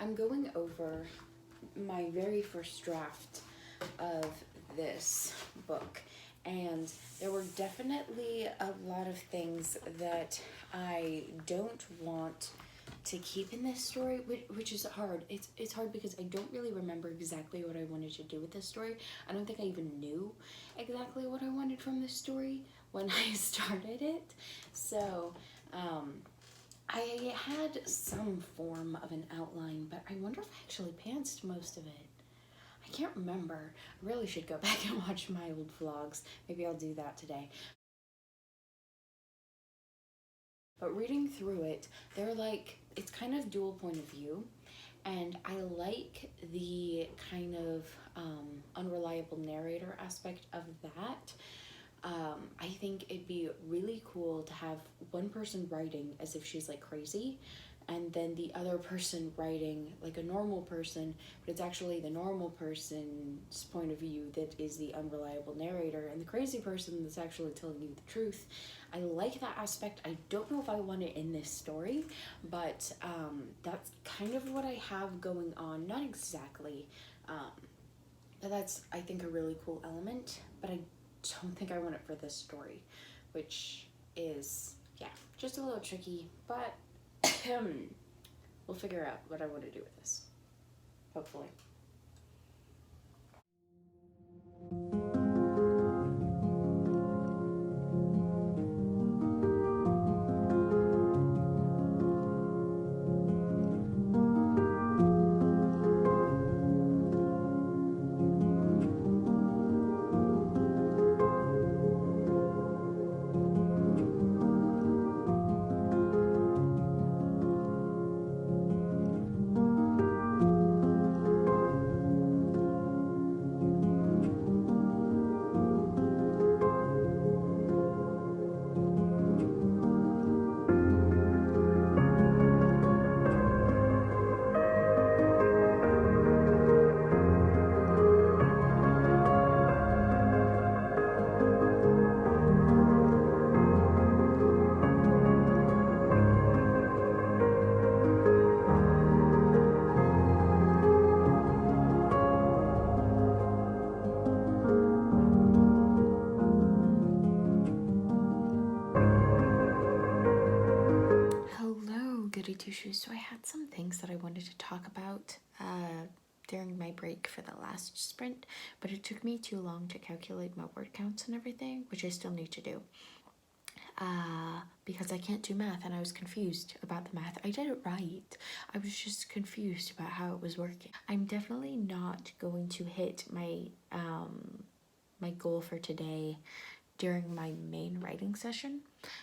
I'm going over my very first draft of this book, and there were definitely a lot of things that I don't want to keep in this story, which is hard. It's hard because I don't really remember exactly what I wanted to do with this story. I don't think I even knew exactly what I wanted from this story when I started it. So, I had some form of an outline, but I wonder if I actually pantsed most of it. I can't remember. I really should go back and watch my old vlogs. Maybe I'll do that today. But reading through it, they're like, it's kind of dual point of view. And I like the kind of unreliable narrator aspect of that. I think it'd be really cool to have one person writing as if she's like crazy, and then the other person writing like a normal person, but it's actually the normal person's point of view that is the unreliable narrator, and the crazy person that's actually telling you the truth. I like that aspect. I don't know if I want it in this story, but that's kind of what I have going on. Not exactly, but that's, I think, a really cool element, but I don't think I want it for this story, which is, yeah, just a little tricky, but we'll figure out what I want to do with this, hopefully. Hello, Goody Two Shoes. So I had some things that I wanted to talk about during my break for the last sprint, but it took me too long to calculate my word counts and everything, which I still need to do. Because I can't do math and I was confused about the math. I did it right. I was just confused about how it was working. I'm definitely not going to hit my my goal for today during my main writing session,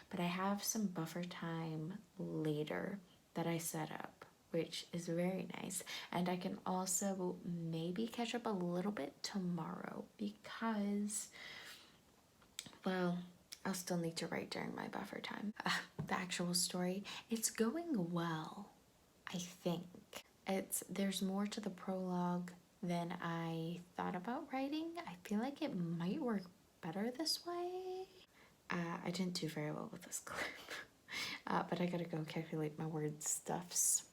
but I have some buffer time later that I set up, which is very nice. And I can also maybe catch up a little bit tomorrow because, well, I'll still need to write during my buffer time. The actual story, it's going well, I think. There's more to the prologue than I thought about writing. I feel like it might work better this way. I didn't do very well with this clip, but I gotta go calculate my word stuffs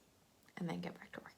and then get back to work.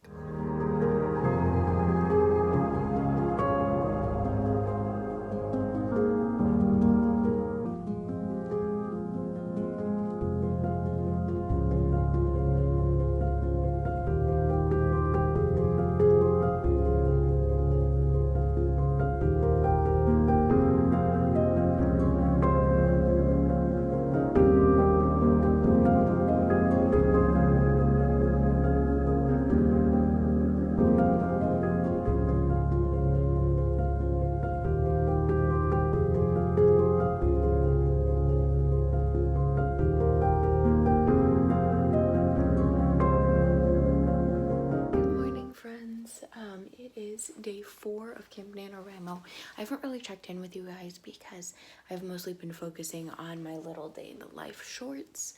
It is day 4 of Camp NaNoWriMo. I haven't really checked in with you guys because I've mostly been focusing on my little day in the life shorts.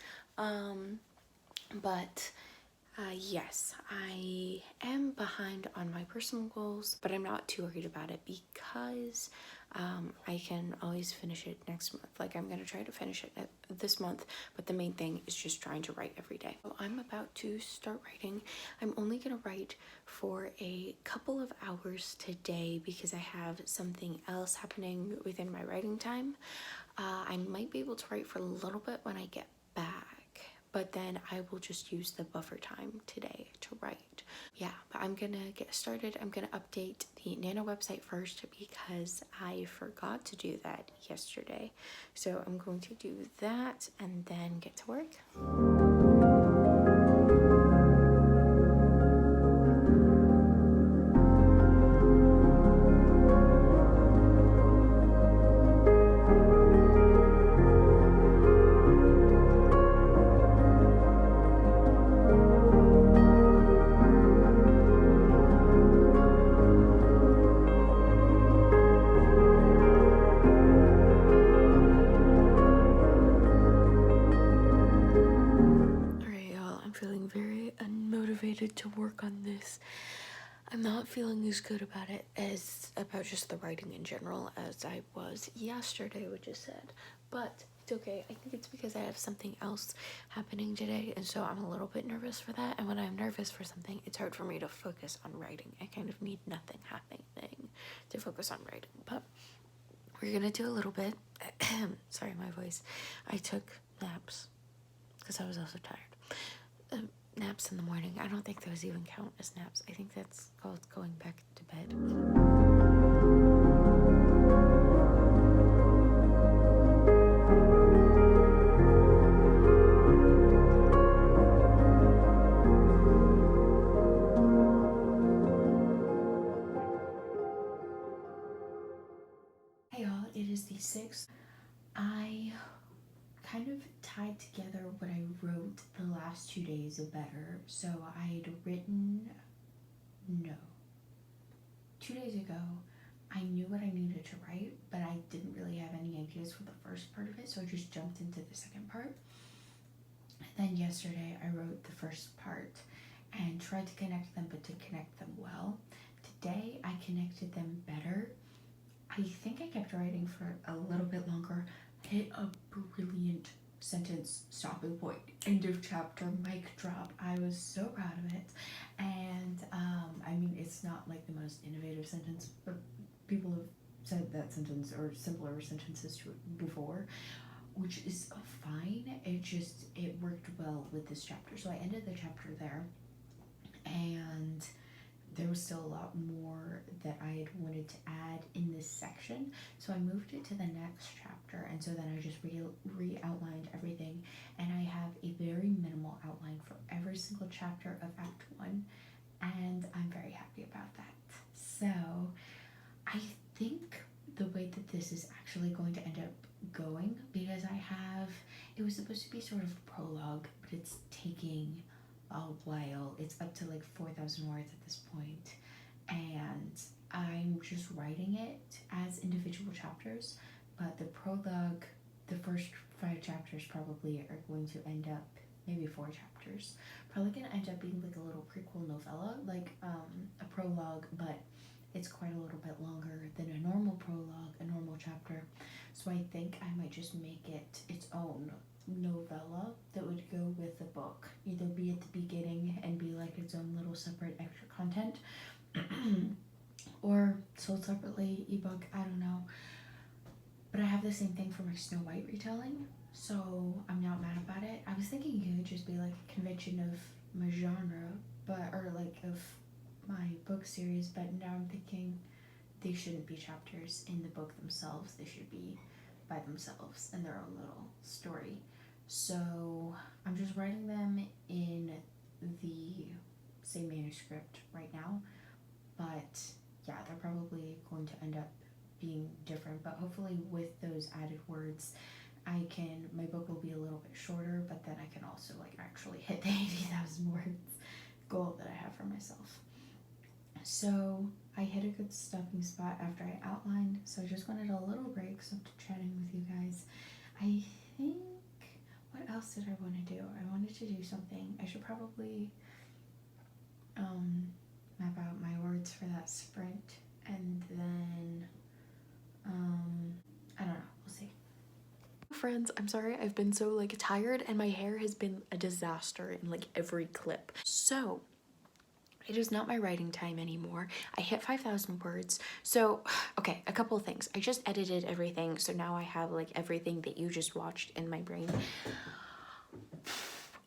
Yes, I am behind on my personal goals, but I'm not too worried about it because I can always finish it next month. Like, I'm gonna try to finish it this month, but the main thing is just trying to write every day. So I'm about to start writing. I'm only gonna write for a couple of hours today because I have something else happening within my writing time. I might be able to write for a little bit when I get back, but then I will just use the buffer time today to write. Yeah, but I'm gonna get started. I'm gonna update the NaNo website first because I forgot to do that yesterday. So I'm going to do that and then get to work. To work on this. I'm not feeling as good about it as about just the writing in general as I was yesterday, which is sad, but it's okay. I think it's because I have something else happening today, and so I'm a little bit nervous for that. And when I'm nervous for something, it's hard for me to focus on writing. I kind of need nothing happening to focus on writing, but we're gonna do a little bit. Sorry, my voice. I took naps because I was also tired. Naps in the morning. I don't think those even count as naps. I think that's called going back to bed. Hey y'all, it is the 6th. I kind of tied together what I wrote the last 2 days better. So I had written, 2 days ago, I knew what I needed to write, but I didn't really have any ideas for the first part of it, so I just jumped into the second part. And then yesterday, I wrote the first part and tried to connect them, but to connect them well. Today, I connected them better. I think I kept writing for a little bit longer. Hit a brilliant sentence stopping point, end of chapter, mic drop. I was so proud of it. And I mean, it's not like the most innovative sentence, but people have said that sentence or simpler sentences to it before, which is fine. It worked well with this chapter. So I ended the chapter there, and there was still a lot more that I had wanted to add in this section, so I moved it to the next chapter, and so then I just re-outlined everything, and I have a very minimal outline for every single chapter of Act 1, and I'm very happy about that. So I think the way that this is actually going to end up going, because it was supposed to be sort of a prologue, but it's taking a while. It's up to like 4,000 words at this point, and I'm just writing it as individual chapters, but the prologue, the first 5 chapters probably are going to end up, maybe 4 chapters, probably gonna end up being like a little prequel novella, like a prologue, but it's quite a little bit longer than a normal prologue, a normal chapter. So I think I might just make it its own novella that would go with the book, either be at the beginning and be like its own little separate extra content, or sold separately, ebook, I don't know. But I have the same thing for my Snow White retelling, so I'm not mad about it. I was thinking it could just be like a convention of my genre, or like of my book series, but now I'm thinking they shouldn't be chapters in the book themselves. They should be by themselves in their own little story. So I'm just writing them in the same manuscript right now, but yeah, they're probably going to end up being different, but hopefully with those added words, my book will be a little bit shorter, but then I can also like actually hit the 80,000 words goal that I have for myself. So I hit a good stopping spot after I outlined, so I just wanted a little break, so after chatting with you guys, I think, what else did I want to do? I wanted to do something. I should probably map out my words for that sprint, and then I don't know, we'll see. Friends, I'm sorry, I've been so like tired and my hair has been a disaster in like every clip. So it is not my writing time anymore. I hit 5,000 words. So, okay, a couple of things. I just edited everything, so now I have like everything that you just watched in my brain.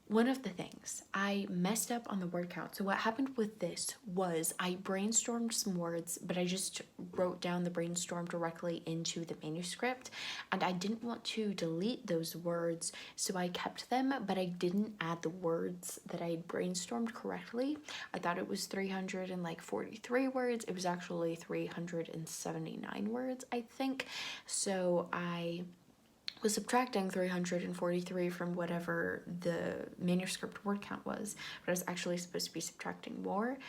One of the things, I messed up on the word count. So what happened with this was I brainstormed some words, but I just wrote down the brainstorm directly into the manuscript, and I didn't want to delete those words, so I kept them, but I didn't add the words that I had brainstormed correctly. I thought it was 343 words. It was actually 379 words, I think. So I was subtracting 343 from whatever the manuscript word count was, but I was actually supposed to be subtracting more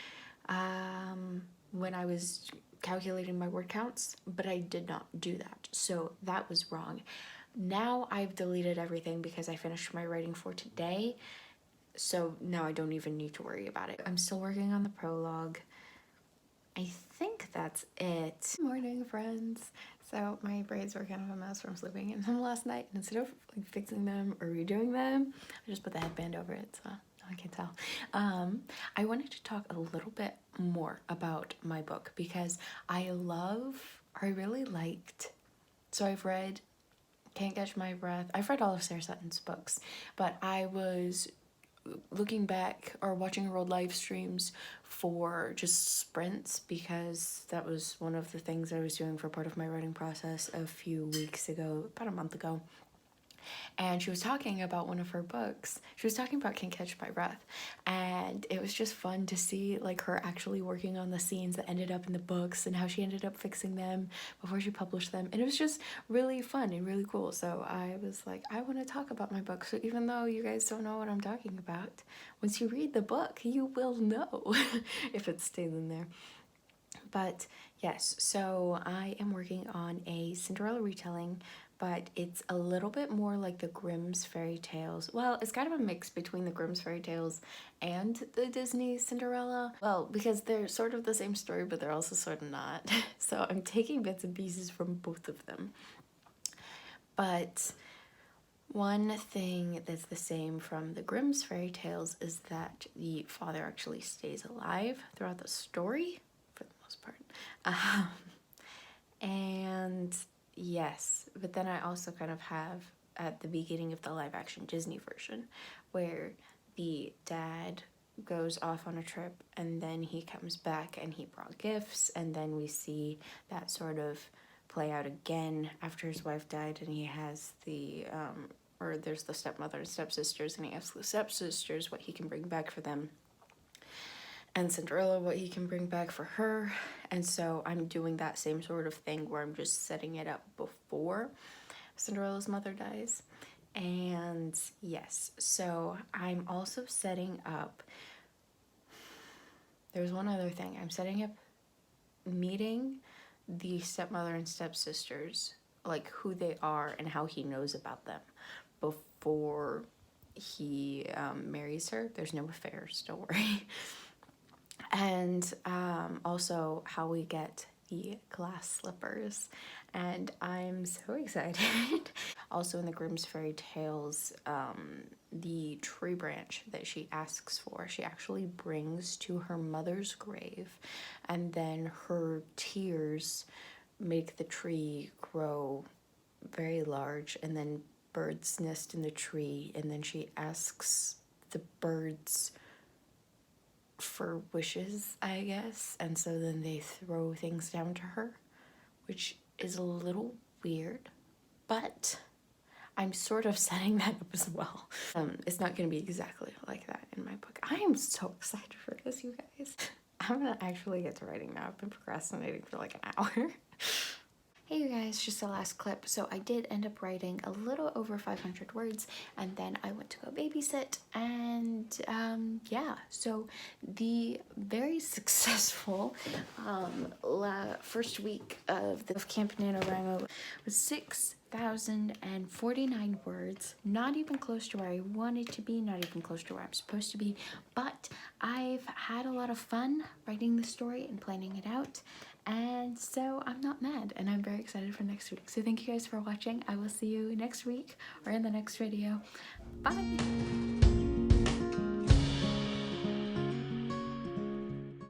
when I was calculating my word counts, but I did not do that, so that was wrong. Now I've deleted everything because I finished my writing for today, so now I don't even need to worry about it. I'm still working on the prologue. I think that's it. Good morning, friends. So my braids were kind of a mess from sleeping in them last night, and instead of like fixing them or redoing them, I just put the headband over it, so no one can tell. I wanted to talk a little bit more about my book because I really liked, so I've read Can't Catch My Breath. I've read all of Sarah Sutton's books, but I was looking back or watching her old live streams for just sprints because that was one of the things I was doing for part of my writing process a few weeks ago, about a month ago. And she was talking about one of her books. She was talking about Can't Catch My Breath, and it was just fun to see like her actually working on the scenes that ended up in the books and how she ended up fixing them before she published them, and it was just really fun and really cool. So I was like, I want to talk about my book, so even though you guys don't know what I'm talking about, once you read the book you will know if it stays in there. But yes, so I am working on a Cinderella retelling, but it's a little bit more like the Grimm's fairy tales. Well, it's kind of a mix between the Grimm's fairy tales and the Disney Cinderella. Well, because they're sort of the same story, but they're also sort of not. So I'm taking bits and pieces from both of them. But one thing that's the same from the Grimm's fairy tales is that the father actually stays alive throughout the story, for the most part. And yes, but then I also kind of have at the beginning of the live action Disney version where the dad goes off on a trip and then he comes back and he brought gifts, and then we see that sort of play out again after his wife died, and he has the or there's the stepmother and stepsisters, and he asks the stepsisters what he can bring back for them, and Cinderella what he can bring back for her. And so I'm doing that same sort of thing where I'm just setting it up before Cinderella's mother dies. And yes, so I'm also setting up, there's one other thing, I'm setting up meeting the stepmother and stepsisters, like who they are and how he knows about them before he marries her. There's no affairs, don't worry. And also how we get the glass slippers, and I'm so excited. Also in the Grimm's fairy tales, the tree branch that she asks for, she actually brings to her mother's grave, and then her tears make the tree grow very large, and then birds nest in the tree, and then she asks the birds for wishes, I guess, and so then they throw things down to her, which is a little weird, but I'm sort of setting that up as well. It's not going to be exactly like that in my book. I am so excited for this, you guys. I'm gonna actually get to writing now. I've been procrastinating for like an hour. Hey you guys, just the last clip. So I did end up writing a little over 500 words, and then I went to go babysit, and yeah, so the very successful first week of Camp NaNo was 6,049 words, not even close to where I wanted to be, not even close to where I'm supposed to be, but I've had a lot of fun writing the story and planning it out, And so I'm not mad, and I'm very excited for next week. So thank you guys for watching. I will see you next week or in the next video. Bye!